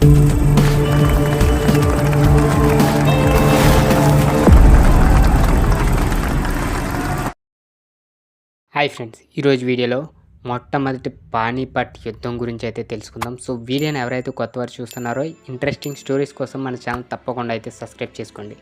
Hi friends, ఈరోజు వీడియోలో మొట్టమొదటి పానీపట్ యుద్ధం గురించి అయితే తెలుసుకుందాం. సో వీడియోని ఎవరైతే కొత్తవారు చూస్తున్నారో ఇంట్రెస్టింగ్ స్టోరీస్ కోసం మన ఛానల్ తప్పకుండా అయితే సబ్స్క్రైబ్ చేసుకోండి.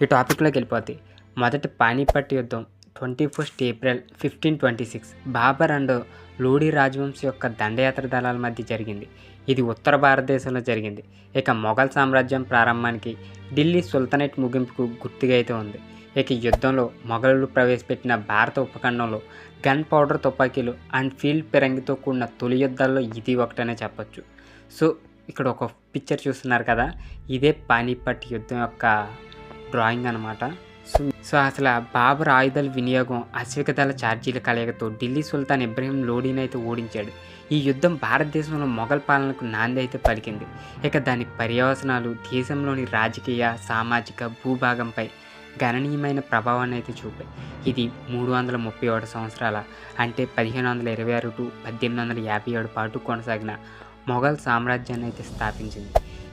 ఈ టాపిక్లోకి వెళ్ళిపోతే మొదటి పానీపట్ యుద్ధం 21 ఏప్రిల్ 1526 బాబర్ అండ్ లోడీ రాజవంశ యొక్క దండయాత్ర దళాల మధ్య జరిగింది. ఇది ఉత్తర భారతదేశంలో జరిగింది. ఇక మొఘల్ సామ్రాజ్యం ప్రారంభానికి ఢిల్లీ సుల్తానేట్ ముగింపుకు గుర్తుగా అయితే ఉంది. ఇక యుద్ధంలో మొఘలులు ప్రవేశపెట్టిన భారత ఉపఖండంలో గన్ పౌడర్ తుపాకీలు అండ్ ఫీల్డ్ పిరంగితో కూడిన తొలి యుద్ధాల్లో ఇది ఒకటనే చెప్పొచ్చు. సో ఇక్కడ ఒక పిక్చర్ చూస్తున్నారు కదా, ఇదే పానీపట్ యుద్ధం యొక్క డ్రాయింగ్ అనమాట. సో అసలు బాబర్ ఆయుధాల వినియోగం అశ్విక దళ ఛార్జీల కలయికతో ఢిల్లీ సుల్తాన్ ఇబ్రహీం లోడీని అయితే ఓడించాడు. ఈ యుద్ధం భారతదేశంలో మొఘల్ పాలనకు నాంది అయితే పలికింది. ఇక దాని పర్యవసనాలు దేశంలోని రాజకీయ, సామాజిక, భూభాగంపై గణనీయమైన ప్రభావాన్ని అయితే చూపాయి. ఇది 331 సంవత్సరాల అంటే 1526 టు 1857 పాటు కొనసాగిన మొఘల్ సామ్రాజ్యాన్ని అయితే స్థాపించింది.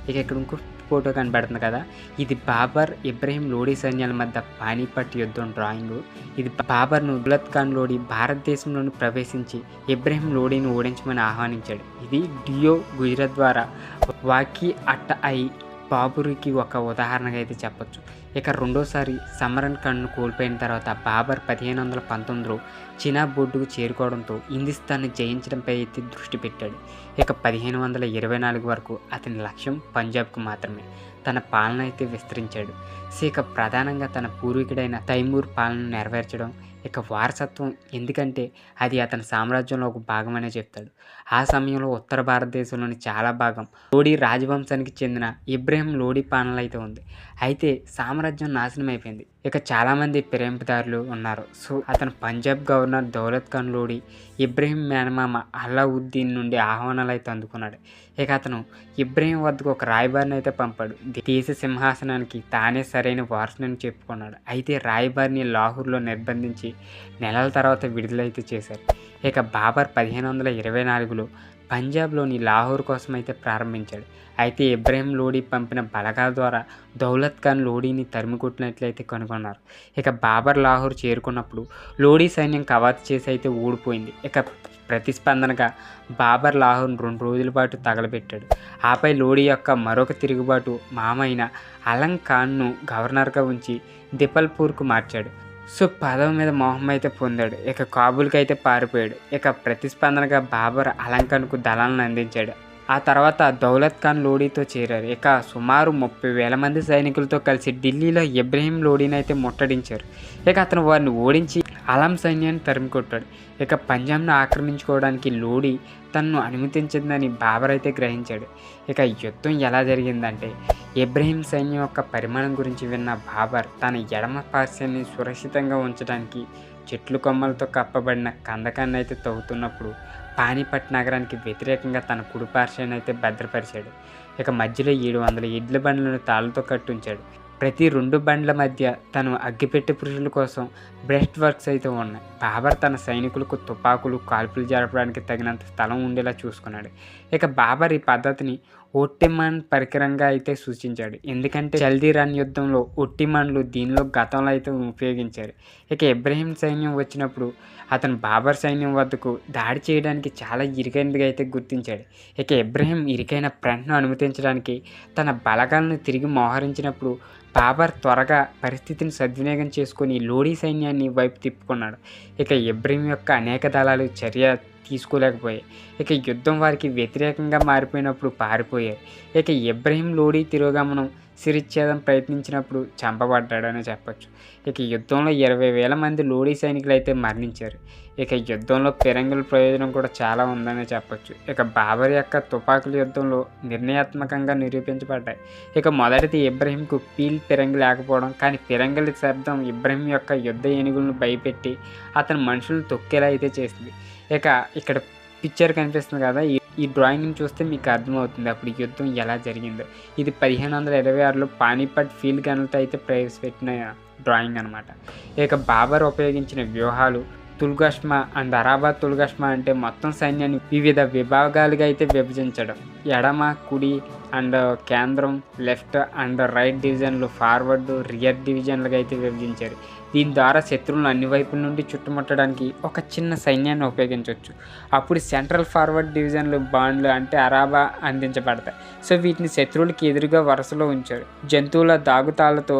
ఇక ఇక్కడ ఇంకో ఫోటో కనబడుతుంది కదా, ఇది బాబర్ ఇబ్రహీం లోడీ సైన్యాల మధ్య పానీపట్ యుద్ధం డ్రాయింగ్. ఇది బాబర్ను దౌలత్ ఖాన్ లోడీ భారతదేశంలోని ప్రవేశించి ఇబ్రహీం లోడీని ఓడించమని ఆహ్వానించాడు. ఇది డియో గుజరాత్ ద్వారా వాకీ అట్ట అయి బాబురికి ఒక ఉదాహరణగా అయితే చెప్పొచ్చు. ఇక రెండోసారి సమరన్ ఖాన్ను కోల్పోయిన తర్వాత బాబర్ 1519లో చీనా బోర్డుకు చేరుకోవడంతో హిందుస్థాన్ని జయించడంపై అయితే దృష్టి పెట్టాడు. ఇక 1524 వరకు అతని లక్ష్యం పంజాబ్కు మాత్రమే తన పాలన అయితే విస్తరించాడు. సో ఇక ప్రధానంగా తన పూర్వీకుడైన తైమూర్ పాలన నెరవేర్చడం ఇక వారసత్వం, ఎందుకంటే అది అతని సామ్రాజ్యంలో ఒక భాగమనే చెప్తాడు. ఆ సమయంలో ఉత్తర భారతదేశంలోని చాలా భాగం లోడీ రాజవంశానికి చెందిన ఇబ్రహీం లోడీ పాలన అయితే ఉంది. అయితే సామ్రాజ్యం నాశనం అయిపోయింది. ఇక చాలామంది ఫిరంగిదారులు ఉన్నారు. సో అతను పంజాబ్ గవర్నర్ దౌలత్ ఖాన్ లోడీ ఇబ్రహీం మేనమామ అల్లావుద్దీన్ నుండి ఆహ్వానాలు అయితే అందుకున్నాడు. ఇక అతను ఇబ్రహీం వద్దకు ఒక రాయబారిని అయితే పంపాడు. దేశ సింహాసనానికి తానే సరైన వారసుని చెప్పుకున్నాడు. అయితే రాయబారిని లాహోర్లో నిర్బంధించి నెలల తర్వాత విడుదలైతే చేశారు. ఇక బాబర్ 1524లో పంజాబ్లోని లాహోర్ కోసం అయితే ప్రారంభించాడు. అయితే ఇబ్రహీం లోడీ పంపిన బలగాల ద్వారా దౌలత్ ఖాన్ లోడీని తరిమికొట్టినట్లయితే కనుగొన్నారు. ఇక బాబర్ లాహోర్ చేరుకున్నప్పుడు లోడీ సైన్యం కవాతు చేసి అయితే ఓడిపోయింది. ఇక ప్రతిస్పందనగా బాబర్ లాహోర్ను 2 రోజుల పాటు తగలబెట్టాడు. ఆపై లోడీ యొక్క మరొక తిరుగుబాటు మామైన అలం ఖాన్ను గవర్నర్గా ఉంచి దిపల్పూర్కు మార్చాడు. సో పదవి మీద మోహం అయితే పొందాడు. ఇక కాబూల్కి అయితే పారిపోయాడు. ఇక ప్రతిస్పందనగా బాబర్ అలం ఖాన్కు దళాలను అందించాడు. ఆ తర్వాత దౌలత్ ఖాన్ లోడీతో చేరారు. ఇక సుమారు 30,000 మంది సైనికులతో కలిసి ఢిల్లీలో ఇబ్రహీం లోడీని అయితే ముట్టడించారు. ఇక అతను వారిని ఓడించి అలం సైన్యాన్ని తరిమికొట్టాడు. ఇక పంజాబ్ను ఆక్రమించుకోవడానికి లోడీ తనను అనుమతించిందని బాబర్ అయితే గ్రహించాడు. ఇక యుద్ధం ఎలా జరిగిందంటే, ఇబ్రహీం సైన్యం యొక్క పరిమాణం గురించి విన్న బాబర్ తన ఎడమ పార్శ్వాన్ని సురక్షితంగా ఉంచడానికి చెట్లు కొమ్మలతో కప్పబడిన కందకాన్ని అయితే తవ్వుతున్నప్పుడు పానీపట్ నగరానికి వ్యతిరేకంగా తన కుడి పార్శ్వాన్ని అయితే భద్రపరిచాడు. ఇక మధ్యలో 700 ఎడ్ల బండ్లను తాళ్లతో కట్టుంచాడు. ప్రతి 2 బండ్ల మధ్య తను అగ్గిపెట్టె పురుషుల కోసం బ్రెస్ట్ వర్క్స్ అయితే ఉన్నాయి. బాబర్ తన సైనికులకు తుపాకులు, కాల్పులు జరపడానికి తగినంత స్థలం ఉండేలా చూసుకున్నాడు. ఇక బాబర్ ఈ పద్ధతిని ఒట్టిమాన్ పరికరంగా అయితే సూచించాడు. ఎందుకంటే చల్దీరాన్ యుద్ధంలో ఒట్టిమాన్లు దీనిలో గతంలో అయితే ఉపయోగించారు. ఇక ఇబ్రహీం సైన్యం వచ్చినప్పుడు అతను బాబర్ సైన్యం వద్దకు దాడి చేయడానికి చాలా ఇరుకైనదిగా అయితే గుర్తించాడు. ఇక ఇబ్రహీం ఇరుకైన ఫ్రంట్ను అనుమతించడానికి తన బలగాలను తిరిగి మోహరించినప్పుడు బాబర్ త్వరగా పరిస్థితిని సద్వినియోగం చేసుకొని లోడీ సైన్యాన్ని వైపు తిప్పుకున్నాడు. ఇక ఇబ్రహీం యొక్క అనేక దళాలు చర్య తీసుకోలేకపోయాయి. ఇక యుద్ధం వారికి వ్యతిరేకంగా మారిపోయినప్పుడు పారిపోయారు. ఇక ఇబ్రహీం లోడీ తిరోగమనం శిరచ్ఛేదం ప్రయత్నించినప్పుడు చంపబడ్డాడని చెప్పొచ్చు. ఇక యుద్ధంలో 20,000 మంది లోడీ సైనికులు అయితే మరణించారు. ఇక యుద్ధంలో ఫిరంగుల ప్రయోజనం కూడా చాలా ఉందని చెప్పొచ్చు. ఇక బాబర్ యొక్క తుపాకుల యుద్ధంలో నిర్ణయాత్మకంగా నిరూపించబడ్డాయి. ఇక మొదటిది ఇబ్రహీంకు ఫీల్డ్ పిరంగి లేకపోవడం, కానీ పిరంగుల శబ్దం ఇబ్రహీం యొక్క యుద్ధ ఏనుగులను భయపెట్టి అతని మనుషులను తొక్కేలా అయితే చేసింది. ఇక ఇక్కడ పిక్చర్ కనిపిస్తుంది కదా, ఈ డ్రాయింగ్ని చూస్తే మీకు అర్థమవుతుంది అప్పుడు యుద్ధం ఎలా జరిగిందో. ఇది 1526లో పానీపట్ ఫీల్డ్ గన్లతో అయితే ప్రవేశపెట్టిన డ్రాయింగ్ అనమాట. ఇక బాబర్ ఉపయోగించిన వ్యూహాలు తుల్గష్మా అండ్ అరాబా తుల్గష్మా అంటే మొత్తం సైన్యాన్ని వివిధ విభాగాలుగా అయితే విభజించడం. ఎడమ, కుడి అండ్ కేంద్రం, లెఫ్ట్ అండ్ రైట్ డివిజన్లు, ఫార్వర్డ్, రియర్ డివిజన్లుగా అయితే విభజించారు. దీని ద్వారా శత్రువులను అన్ని వైపుల నుండి చుట్టుముట్టడానికి ఒక చిన్న సైన్యాన్ని ఉపయోగించవచ్చు. అప్పుడు సెంట్రల్ ఫార్వర్డ్ డివిజన్లు బాండ్లు అంటే అరాబా అందించబడతాయి. సో వీటిని శత్రువులకి ఎదురుగా వరుసలో ఉంచారు. జంతువుల దాగుతాలతో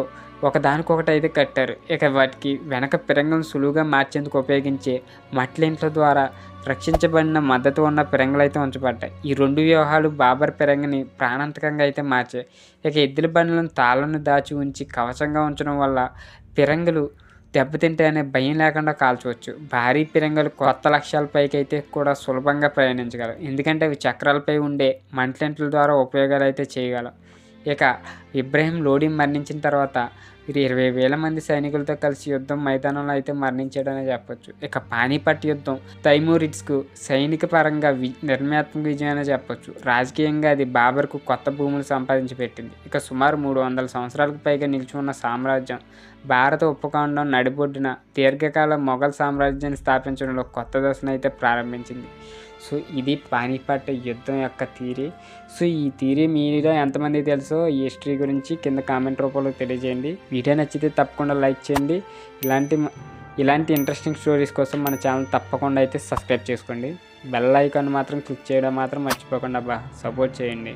ఒకదానికొకటి అయితే కట్టారు. ఇక వాటికి వెనక పిరంగులను సులువుగా మార్చేందుకు ఉపయోగించే మట్లింట్ల ద్వారా రక్షించబడిన మద్దతు ఉన్న పిరంగులు అయితే ఉంచబడ్డాయి. ఈ 2 వ్యూహాలు బాబర్ పిరంగిని ప్రాణాంతకంగా అయితే మార్చాయి. ఇక ఎద్దుల బండ్లను తాళ్లను దాచి ఉంచి కవచంగా ఉంచడం వల్ల పిరంగులు దెబ్బతింటే అనే భయం లేకుండా కాల్చవచ్చు. భారీ పిరంగులు కొత్త లక్ష్యాలపైకి అయితే కూడా సులభంగా ప్రయాణించగలవు, ఎందుకంటే అవి చక్రాలపై ఉండే మంటలింట్ల ద్వారా ఉపయోగాలు అయితే చేయగలవు. ఇక ఇబ్రాహిం లోడీ మరణించిన తర్వాత 20,000 మంది సైనికులతో కలిసి యుద్ధం మైదానంలో అయితే మరణించాడని చెప్పొచ్చు. ఇక పానీపట్ యుద్ధం తైమూరిడ్స్కు సైనిక పరంగా నిర్ణయాత్మక విజయం అని చెప్పొచ్చు. రాజకీయంగా అది బాబర్కు కొత్త భూములు సంపాదించి పెట్టింది. ఇక సుమారు 300 సంవత్సరాలకు పైగా నిలిచి ఉన్న సామ్రాజ్యం భారత ఉపఖండం నడిబొడ్డున దీర్ఘకాల మొఘల్ సామ్రాజ్యాన్ని స్థాపించడంలో కొత్త దశను అయితే ప్రారంభించింది. సో ఇది పానీపట్ యుద్ధం యొక్క థియరీ. సో ఈ థియరీ మీలో ఎంతమందికి తెలుసో ఈ హిస్టరీ గురించి కింద కామెంట్ రూపంలో తెలియజేయండి. వీడియో నచ్చితే తప్పకుండా లైక్ చేయండి. ఇలాంటి ఇంట్రెస్టింగ్ స్టోరీస్ కోసం మన ఛానల్ తప్పకుండా అయితే సబ్స్క్రైబ్ చేసుకోండి. బెల్ ఐకాన్ మాత్రం క్లిక్ చేయడం మాత్రం మర్చిపోకుండా సపోర్ట్ చేయండి.